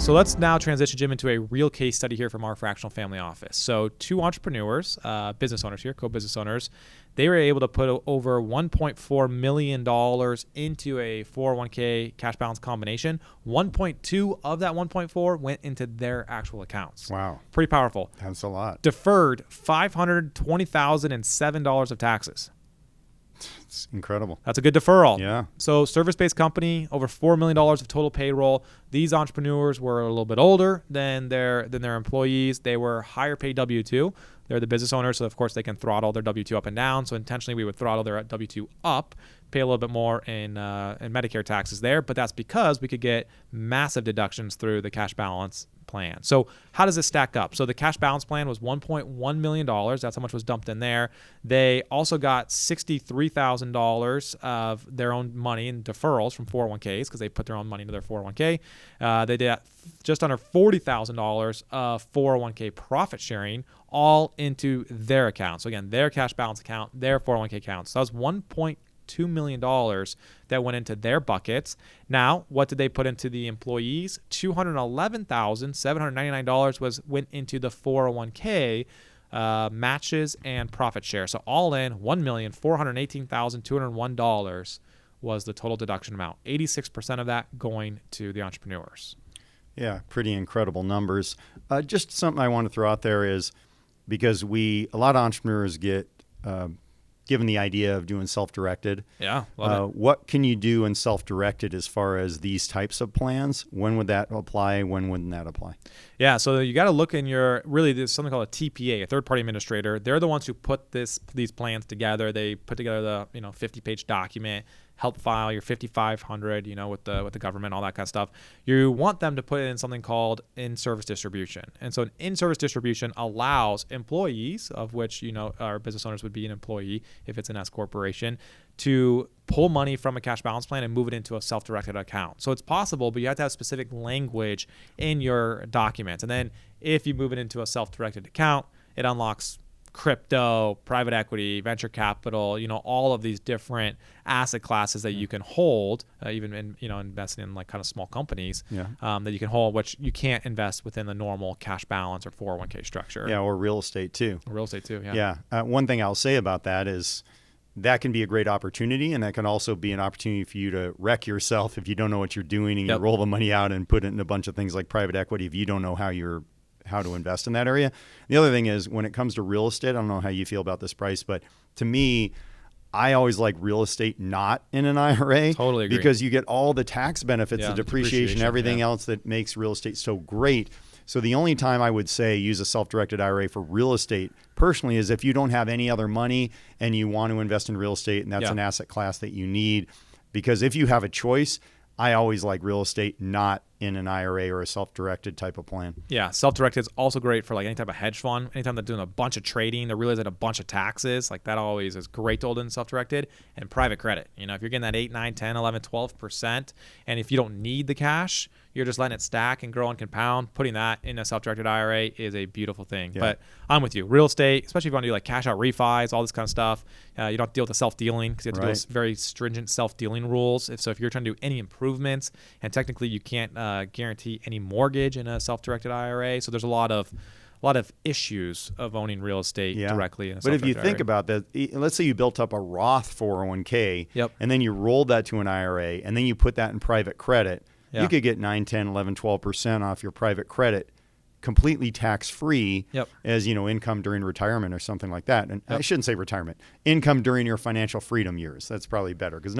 So let's now transition, Jim, into a real case study here from our fractional family office. So two entrepreneurs, business owners here, co-business owners, they were able to put over $1.4 million into a 401k cash balance combination. 1.2 of that 1.4 went into their actual accounts. Wow. Pretty powerful. That's a lot. Deferred $520,007 of taxes. It's incredible. That's a good deferral. Yeah. So service-based company, over $4 million of total payroll. These entrepreneurs were a little bit older than their employees. They were higher paid W-2. They're the business owners, so of course they can throttle their W-2 up and down. So intentionally we would throttle their W-2 up, pay a little bit more in Medicare taxes there. But that's because we could get massive deductions through the cash balance plan. So how does this stack up? So the cash balance plan was $1.1 million. That's how much was dumped in there. They also got $63,000 of their own money in deferrals from 401ks because they put their own money into their 401k. They did just under $40,000 of 401k profit sharing all into their account. So again, their cash balance account, their 401k account. So that was $1.2 million that went into their buckets. Now, what did they put into the employees? $211,799 went into the 401k matches and profit share. So all in, $1,418,201 was the total deduction amount. 86% of that going to the entrepreneurs. Yeah, pretty incredible numbers. Just something I want to throw out there is because a lot of entrepreneurs get given the idea of doing self-directed. Yeah, love it. What can you do in self-directed as far as these types of plans? When would that apply? When wouldn't that apply? Yeah, so you got to look in there's something called a TPA, a third-party administrator. They're the ones who put these plans together. They put together the 50-page document, help file your 5,500, with the government, all that kind of stuff. You want them to put it in something called in-service distribution. And so an in-service distribution allows employees, of which, our business owners would be an employee if it's an S corporation, to pull money from a cash balance plan and move it into a self-directed account. So it's possible, but you have to have specific language in your documents. And then if you move it into a self-directed account, it unlocks crypto, private equity, venture capital, all of these different asset classes that you can hold, even in, investing in like kind of small companies that you can hold, which you can't invest within the normal cash balance or 401k structure. Yeah, or real estate too. Yeah. One thing I'll say about that is that can be a great opportunity, and that can also be an opportunity for you to wreck yourself if you don't know what you're doing and you roll the money out and put it in a bunch of things like private equity if you don't know how to invest in that area. The other thing is when it comes to real estate, I don't know how you feel about this, Bryce, but to me, I always like real estate not in an IRA. Totally agree. Because you get all the tax benefits, the depreciation, everything else that makes real estate so great. So the only time I would say use a self-directed IRA for real estate personally is if you don't have any other money and you want to invest in real estate, and that's an asset class that you need. Because if you have a choice, I always like real estate not in an IRA or a self-directed type of plan. Yeah, self-directed is also great for like any type of hedge fund. Anytime they're doing a bunch of trading, they're realizing a bunch of taxes. Like that always is great to hold in self-directed. And private credit. If you're getting that 8, 9, 10, 11, 12%, and if you don't need the cash, you're just letting it stack and grow and compound, putting that in a self-directed IRA is a beautiful thing. Yeah. But I'm with you. Real estate, especially if you want to do like cash out refis, all this kind of stuff, you don't have to deal with the self-dealing because you have to deal with very stringent self-dealing rules. If you're trying to do any improvements, and technically you can't guarantee any mortgage in a self-directed IRA. So there's a lot of issues of owning real estate directly in a self-directed IRA. But if you think about that, let's say you built up a Roth 401k and then you rolled that to an IRA and then you put that in private credit, you could get 9, 10, 11, 12% off your private credit completely tax-free as, income during retirement or something like that. And I shouldn't say retirement, income during your financial freedom years. That's probably better because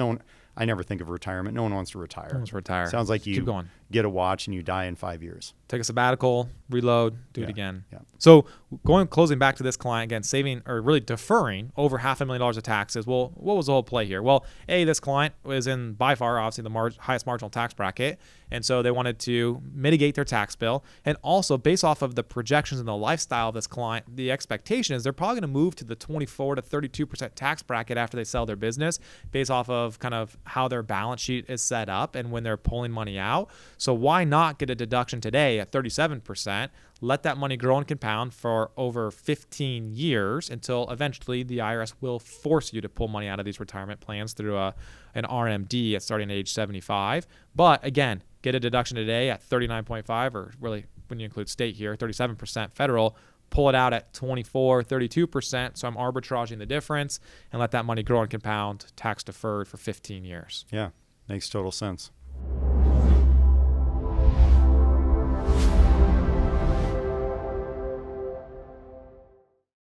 I never think of retirement. No one wants to retire. No one wants to retire. Sounds like you keep going. Get a watch and you die in 5 years. Take a sabbatical, reload, do it again. Yeah. So closing back to this client again, saving or really deferring over $500,000 of taxes. Well, what was the whole play here? Well, this client was in by far obviously the highest marginal tax bracket, and so they wanted to mitigate their tax bill, and also based off of the projections and the lifestyle of this client, the expectation is they're probably going to move to the 24 to 32% tax bracket after they sell their business, based off of kind of how their balance sheet is set up and when they're pulling money out. So why not get a deduction today at 37%, let that money grow and compound for over 15 years until eventually the IRS will force you to pull money out of these retirement plans through an RMD at starting at age 75. But again, get a deduction today at 39.5, or really when you include state here, 37% federal, pull it out at 24, 32%. So I'm arbitraging the difference and let that money grow and compound tax deferred for 15 years. Yeah, makes total sense.